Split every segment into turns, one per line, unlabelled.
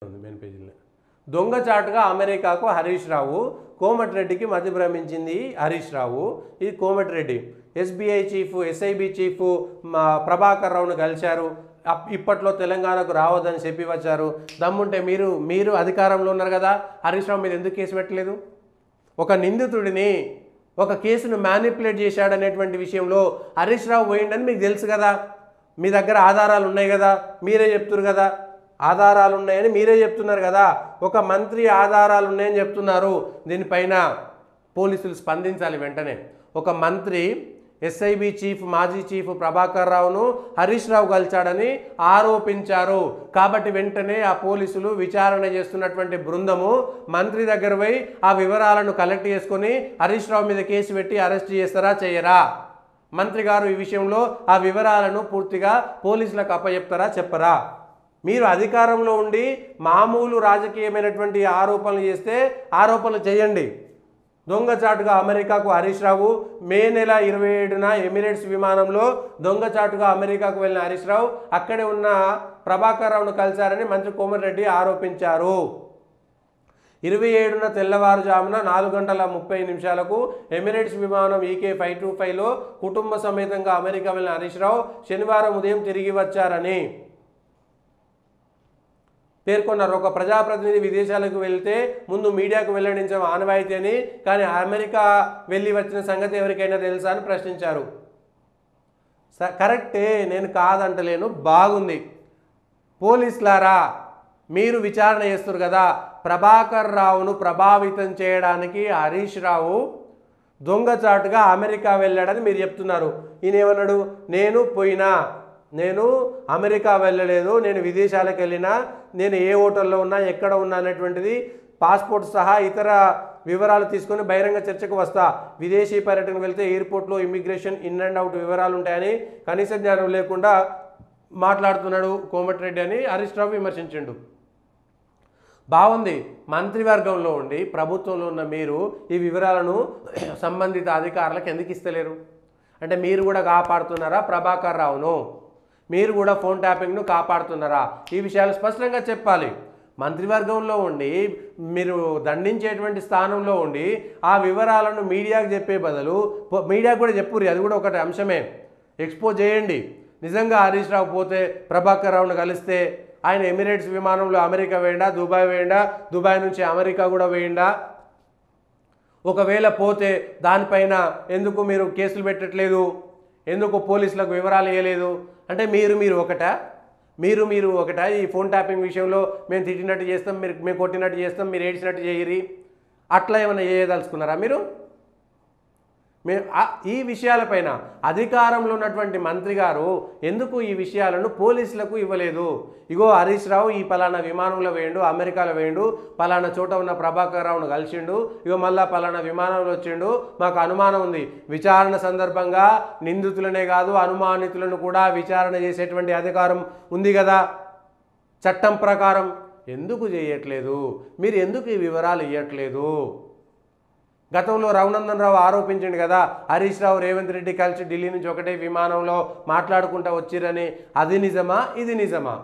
Main పేజీలో దొంగచాటుగా అమెరికాకు హరీష్ రావు, కోమటిరెడ్డికి మధ్య భ్రమించింది హరీష్ రావు. ఇది Komatireddy SBI chief, SIB chief Prabhakar రావును కలిశారు. ఇప్పట్లో తెలంగాణకు రావద్దని చెప్పి వచ్చారు. దమ్ముంటే మీరు అధికారంలో ఉన్నారు కదా, హరీష్ రావు మీద ఎందుకు కేసు పెట్టలేదు? ఒక నిందితుడిని, ఒక కేసును మ్యానిపులేట్ చేశాడనేటువంటి విషయంలో హరీష్ రావు పోయిండని మీకు తెలుసు కదా, మీ దగ్గర ఆధారాలు ఉన్నాయి కదా, మీరే చెప్తున్నారు కదా, ఆధారాలు ఉన్నాయని మీరే చెప్తున్నారు కదా. ఒక మంత్రి ఆధారాలు ఉన్నాయని చెప్తున్నారు. దీనిపైన పోలీసులు స్పందించాలి వెంటనే. ఒక మంత్రి ఎస్ఐబి చీఫ్, మాజీ చీఫ్ ప్రభాకర్ రావును హరీష్ రావు కలిశాడని ఆరోపించారు. కాబట్టి వెంటనే ఆ పోలీసులు విచారణ చేస్తున్నటువంటి బృందము మంత్రి దగ్గర పోయి ఆ వివరాలను కలెక్ట్ చేసుకొని హరీష్ రావు మీద కేసు పెట్టి అరెస్ట్ చేస్తారా చేయరా? మంత్రి గారు ఈ విషయంలో ఆ వివరాలను పూర్తిగా పోలీసులకు అప్పచెప్తారా చెప్పరా? మీరు అధికారంలో ఉండి మామూలు రాజకీయమైనటువంటి ఆరోపణలు చేస్తే ఆరోపణలు చేయండి. దొంగచాటుగా అమెరికాకు హరీష్ రావు, మే నెల 27న ఎమిరేట్స్ విమానంలో దొంగచాటుగా అమెరికాకు వెళ్ళిన హరీష్ రావు అక్కడే ఉన్న ప్రభాకర్ రావును కలిశారని మంత్రి కోమటిరెడ్డి ఆరోపించారు. 27న తెల్లవారుజామున 4:30 ఎమిరేట్స్ విమానం ఈకే 525లో కుటుంబ సమేతంగా అమెరికా వెళ్ళిన హరీష్ రావు శనివారం ఉదయం తిరిగి వచ్చారని పేర్కొన్నారు. ఒక ప్రజాప్రతినిధి విదేశాలకు వెళ్తే ముందు మీడియాకు వెల్లడించడం ఆనవాయితీ అని, కానీ అమెరికా వెళ్ళి వచ్చిన సంగతి ఎవరికైనా తెలుసా అని ప్రశ్నించారు. కరెక్టే, నేను కాదంటలేను, బాగుంది. పోలీసులారా, మీరు విచారణ చేస్తారు కదా, ప్రభాకర్ రావును ప్రభావితం చేయడానికి హరీష్ రావు దొంగచాటుగా అమెరికా వెళ్ళాడని మీరు చెప్తున్నారు. ఈయన ఏమన్నాడు? నేను అమెరికా వెళ్ళలేదు, నేను విదేశాలకు వెళ్ళినా, నేను ఏ హోటల్లో ఉన్నా, ఎక్కడ ఉన్నా అనేటువంటిది పాస్పోర్ట్ సహా ఇతర వివరాలు తీసుకొని బహిరంగ చర్చకు వస్తా. విదేశీ పర్యటనకు వెళ్తే ఎయిర్పోర్ట్లో ఇమ్మిగ్రేషన్ ఇన్ అండ్ అవుట్ వివరాలు ఉంటాయని కనీస జ్ఞానం లేకుండా మాట్లాడుతున్నాడు కోమటిరెడ్డి అని హరీష్ రావు విమర్శించిండు. బాగుంది. మంత్రివర్గంలో ఉండి ప్రభుత్వంలో ఉన్న మీరు ఈ వివరాలను సంబంధిత అధికారులకు ఎందుకు ఇస్తలేరు? అంటే మీరు కూడా కాపాడుతున్నారా ప్రభాకర్ రావును? మీరు కూడా ఫోన్ ట్యాపింగ్ను కాపాడుతున్నారా? ఈ విషయాలు స్పష్టంగా చెప్పాలి. మంత్రివర్గంలో ఉండి మీరు దండించేటువంటి స్థానంలో ఉండి ఆ వివరాలను మీడియాకు చెప్పే బదులు మీడియాకు కూడా చెప్పుర్రి, అది కూడా ఒకటి అంశమే. ఎక్స్పోజ్ చేయండి. నిజంగా హరీష్ రావు పోతే ప్రభాకర్ రావును కలిస్తే ఆయన ఎమిరేట్స్ విమానంలో అమెరికా వేయండా, దుబాయ్ వేయండా, దుబాయ్ నుంచి అమెరికా కూడా వేయండా? ఒకవేళ పోతే దానిపైన ఎందుకు మీరు కేసులు పెట్టట్లేదు? ఎందుకు పోలీసులకు వివరాలు ఇవ్వలేదు? అంటే మీరు ఒకటా? ఈ ఫోన్ ట్యాపింగ్ విషయంలో మేము తిట్టినట్టు చేస్తాం, మేము కొట్టినట్టు చేస్తాం, మీరు ఏడ్చినట్టు చేయరి, అట్లా ఏమైనా చేయదలుచుకున్నారా మీరు? ఈ విషయాలపైన అధికారంలో ఉన్నటువంటి మంత్రి గారు ఎందుకు ఈ విషయాలను పోలీసులకు ఇవ్వలేదు? ఇగో హరీష్ రావు ఈ పలానా విమానంలో వేయండు, అమెరికాలో వేయండు, పలానా చోట ఉన్న ప్రభాకర్ రావును కలిసిండు, ఇగో మళ్ళా పలానా విమానంలో వచ్చిండు, మాకు అనుమానం ఉంది. విచారణ సందర్భంగా నిందితులనే కాదు అనుమానితులను కూడా విచారణ చేసేటువంటి అధికారం ఉంది కదా చట్టం ప్రకారం. ఎందుకు చేయట్లేదు? మీరు ఎందుకు ఈ వివరాలు ఇవ్వట్లేదు? గతంలో రఘునందన్ రావు ఆరోపించింది కదా, హరీష్ రావు రేవంత్ రెడ్డి కలిసి ఢిల్లీ నుంచి ఒకటే విమానంలో మాట్లాడుకుంటూ వచ్చిరని. అది నిజమా? ఇది నిజమా?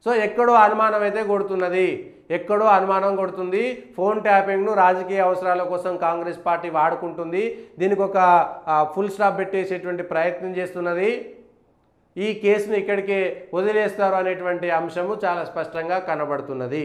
సో ఎక్కడో అనుమానం అయితే కొడుతుంది. ఫోన్ ట్యాపింగ్ను రాజకీయ అవసరాల కోసం కాంగ్రెస్ పార్టీ వాడుకుంటుంది. దీనికి ఒక ఫుల్ స్టాప్ పెట్టేసేటువంటి ప్రయత్నం చేస్తున్నది. ఈ కేసును ఇక్కడికే వదిలేస్తారు అనేటువంటి అంశము చాలా స్పష్టంగా కనబడుతున్నది.